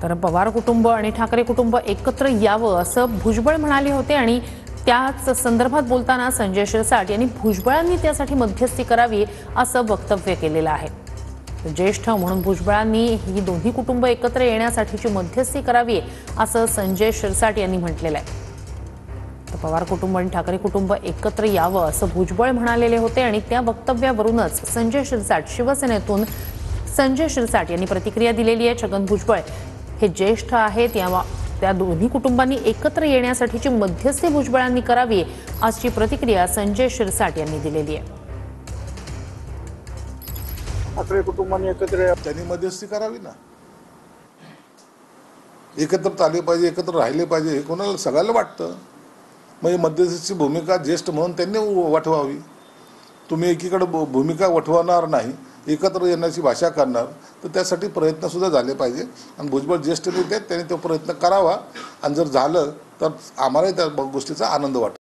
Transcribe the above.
तर पवार कुटुंब आणि ठाकरे कुटुंब एकत्र यावं असं भुजबळ म्हणाले होते आणि त्याच संदर्भात बोलताना संजय शिरसाट यांनी भुजबळांनी त्यासाठी मध्यस्थी करावी असं वक्तव्य केलेलं आहे। ज्येष्ठ म्हणून भुजबळांनी ही दोन्ही कुटुंब एकत्र येण्यासाठीची मध्यस्थी करावी असं संजय शिरसाट यांनी म्हटलेलं आहे। पवार कुटुंब आणि ठाकरे कुटुंब एकत्र यावं असं भुजबळ म्हणालेले होते आणि त्या वक्तव्यावरूनच संजय शिरसाट शिवसेनेतून संजय शिरसाट यांनी प्रतिक्रिया दिलेली आहे। छगन भुजबळ हे ज्येष्ठ आहेत, त्या दोन्ही कुटुंबांनी एकत्र येण्यासाठीची मध्यस्थी भुजबळांनी करावी अशी प्रतिक्रिया संजय शिरसाट यांनी दिलेली आहे। ठाकरे कुटुंबांनी एकत्र त्यांनी मध्यस्थी करावी ना, एकत्र आले पाहिजे, एकत्र राहिले पाहिजे हे कोणाला सगळ्याला वाटतं। म्हणजे मध्यस्थीची भूमिका ज्येष्ठ म्हणून त्यांनी वठवावी। तुम्ही एकीकडे भूमिका वठवणार नाही, एकत्र येण्याची भाषा करणार, तर त्यासाठी प्रयत्न सुद्धा झाले पाहिजे आणि भुजबळ ज्येष्ठ नेते आहेत, त्यांनी तो प्रयत्न करावा आणि जर झालं तर आम्हालाही त्या गोष्टीचा आनंद वाटेल।